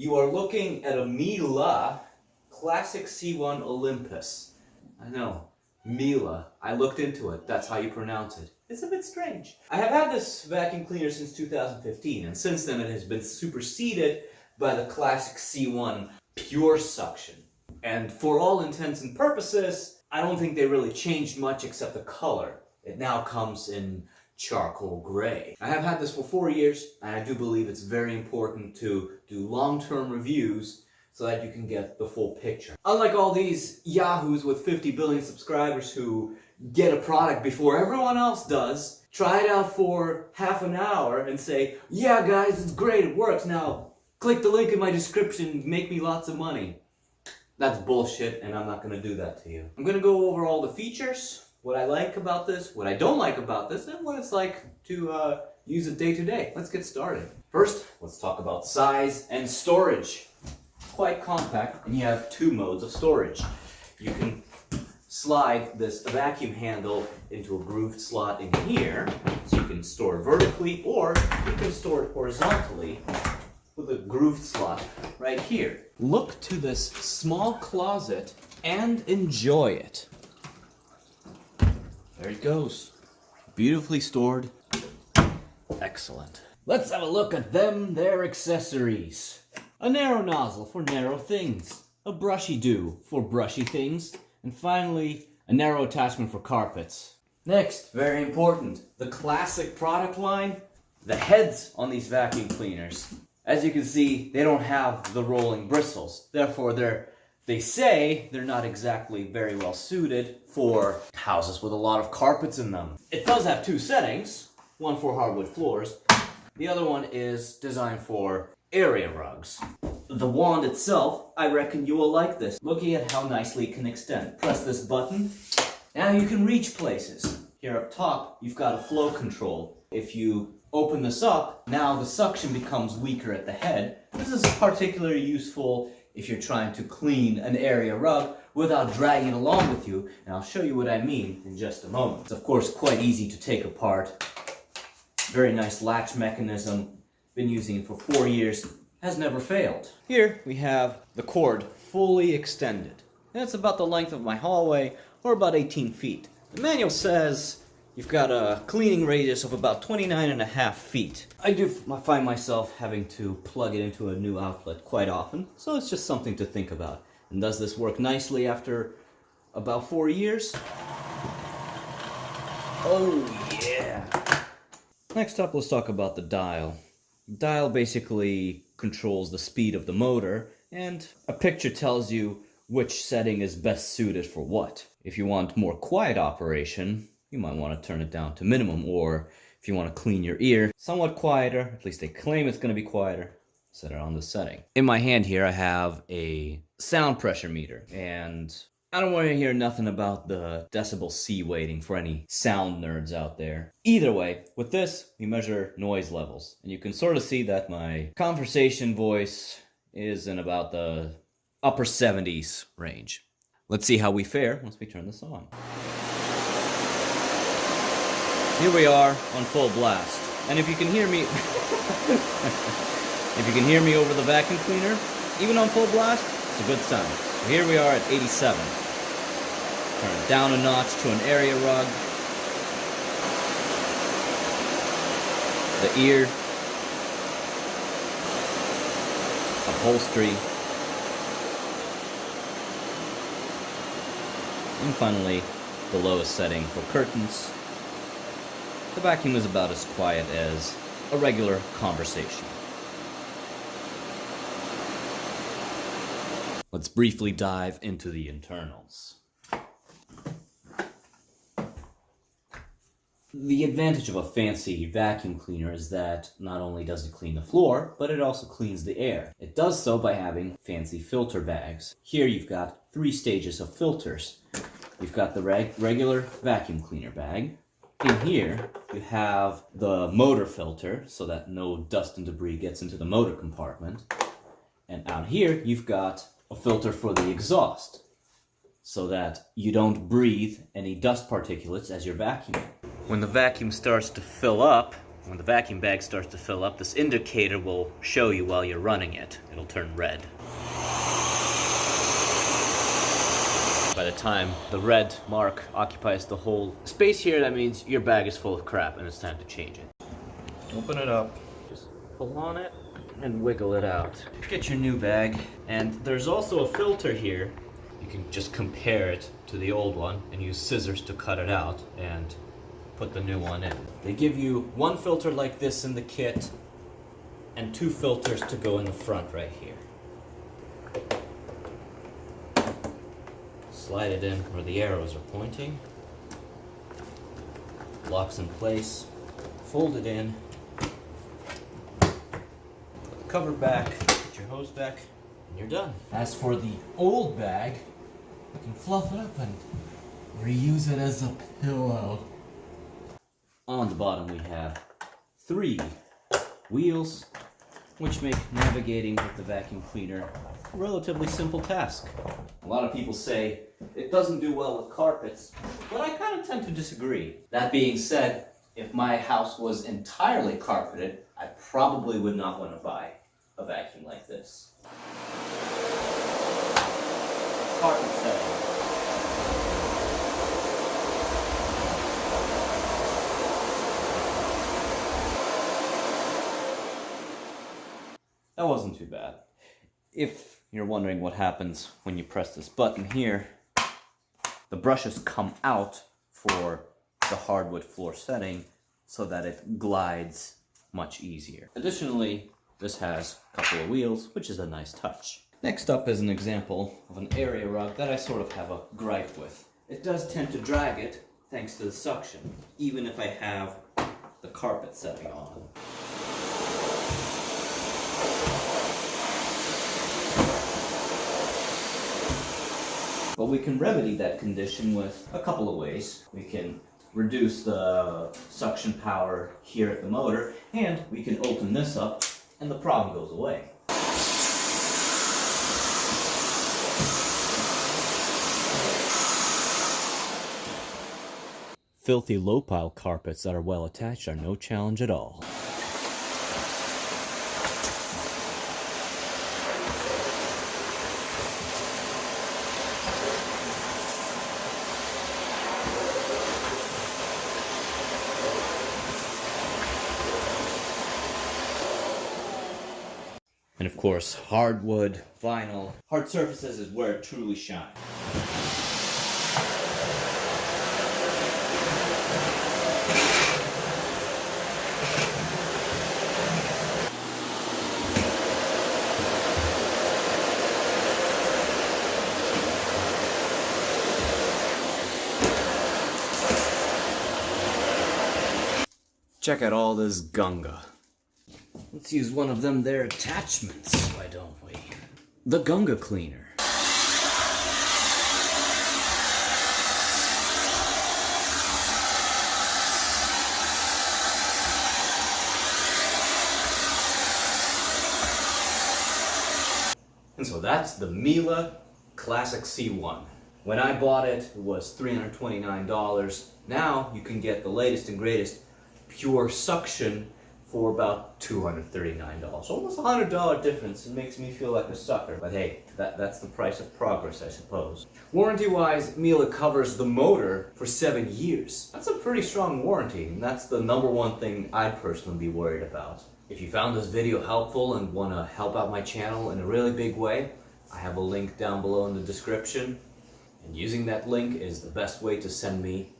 You are looking at a Miele Classic C1 Olympus. I know, Miele. I looked into it. That's how you pronounce it. It's a bit strange. I have had this vacuum cleaner since 2015, and since then it has been superseded by the Classic C1 Pure Suction. And for all intents and purposes, I don't think they really changed much except the color. It now comes in charcoal gray. I have had this for 4 years, and I do believe it's very important to do long-term reviews so that you can get the full picture. Unlike all these yahoos with 50 billion subscribers who get a product before everyone else does, try it out for half an hour and say, yeah guys, it's great, it works, now click the link in my description, make me lots of money. That's bullshit, and I'm not going to do that to you. I'm going to go over all the features, what I like about this, what I don't like about this, and what it's like to use it day to day. Let's get started. First, let's talk about size and storage. Quite compact, and you have 2 modes of storage. You can slide this vacuum handle into a grooved slot in here, so you can store it vertically, or you can store it horizontally with a grooved slot right here. Look to this small closet and enjoy it. There it goes. Beautifully stored. Excellent. Let's have a look at their accessories. A narrow nozzle for narrow things. A brushy do for brushy things. And finally, a narrow attachment for carpets. Next, very important, the classic product line, the heads on these vacuum cleaners. As you can see, they don't have the rolling bristles. Therefore, they say they're not exactly very well suited for houses with a lot of carpets in them. It does have 2 settings, one for hardwood floors. The other one is designed for area rugs. The wand itself, I reckon you will like this. Looking at how nicely it can extend. Press this button, now you can reach places. Here up top, you've got a flow control. If you open this up, now the suction becomes weaker at the head. This is particularly useful if you're trying to clean an area rug without dragging it along with you, and I'll show you what I mean in just a moment. It's of course quite easy to take apart. Very nice latch mechanism. Been using it for 4 years. Has never failed. Here we have the cord fully extended. And it's about the length of my hallway, or about 18 feet. The manual says you've got a cleaning radius of about 29.5 feet. I do find myself having to plug it into a new outlet quite often, so it's just something to think about. And does this work nicely after about 4 years? Oh yeah! Next up, let's talk about the dial. The dial basically controls the speed of the motor, and a picture tells you which setting is best suited for what. If you want more quiet operation, you might want to turn it down to minimum, or if you want to clean your ear, somewhat quieter, at least they claim it's going to be quieter, set it on the setting. In my hand here I have a sound pressure meter, and I don't want to hear nothing about the decibel C weighting for any sound nerds out there. Either way, with this, we measure noise levels. And you can sort of see that my conversation voice is in about the upper 70s range. Let's see how we fare once we turn this on. Here we are on full blast. And if you can hear me, if you can hear me over the vacuum cleaner, even on full blast, it's a good sound. So here we are at 87. Turn it down a notch to an area rug. The ear. Upholstery. And finally, the lowest setting for curtains. The vacuum is about as quiet as a regular conversation. Let's briefly dive into the internals. The advantage of a fancy vacuum cleaner is that not only does it clean the floor, but it also cleans the air. It does so by having fancy filter bags. Here you've got 3 stages of filters. You've got the regular vacuum cleaner bag. In here, you have the motor filter, so that no dust and debris gets into the motor compartment. And out here, you've got a filter for the exhaust, so that you don't breathe any dust particulates as you're vacuuming. When the vacuum starts to fill up, When the vacuum bag starts to fill up, this indicator will show you while you're running it. It'll turn red. By the time the red mark occupies the whole space here, that means your bag is full of crap and it's time to change it. Open it up, just pull on it and wiggle it out. Get your new bag, and there's also a filter here. You can just compare it to the old one and use scissors to cut it out and put the new one in. They give you one filter like this in the kit and two filters to go in the front right here. Slide it in where the arrows are pointing. Locks in place. Fold it in. Put the cover back, put your hose back, and you're done. As for the old bag, you can fluff it up and reuse it as a pillow. On the bottom we have 3 wheels, which make navigating with the vacuum cleaner a relatively simple task. A lot of people say it doesn't do well with carpets, but I kind of tend to disagree. That being said, if my house was entirely carpeted, I probably would not want to buy a vacuum like this. Carpet setting. That wasn't too bad. If you're wondering what happens when you press this button here, the brushes come out for the hardwood floor setting so that it glides much easier. Additionally, this has a couple of wheels, which is a nice touch. Next up is an example of an area rug that I sort of have a gripe with. It does tend to drag it thanks to the suction, even if I have the carpet setting on. But we can remedy that condition with a couple of ways. We can reduce the suction power here at the motor, and we can open this up and the problem goes away. Filthy low-pile carpets that are well attached are no challenge at all. And of course, hardwood, vinyl, hard surfaces is where it truly shines. Check out all this gunga. Let's use one of them there attachments, why don't we? The gunga cleaner. And so that's the Miele Classic C1. When I bought it, it was $329. Now you can get the latest and greatest pure suction for about $239. Almost a $100 difference. It makes me feel like a sucker. But hey, that's the price of progress, I suppose. Warranty-wise, Miele covers the motor for 7 years. That's a pretty strong warranty, and that's the #1 thing I'd personally be worried about. If you found this video helpful and want to help out my channel in a really big way, I have a link down below in the description. And using that link is the best way to send me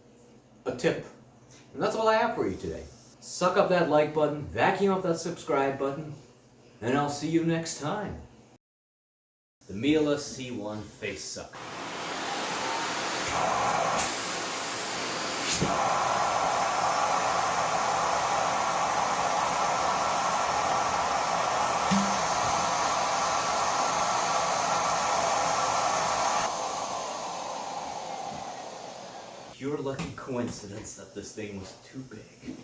a tip. And that's all I have for you today. Suck up that like button, vacuum up that subscribe button, and I'll see you next time. The Miele C1 Face Sucker. Pure lucky coincidence that this thing was too big.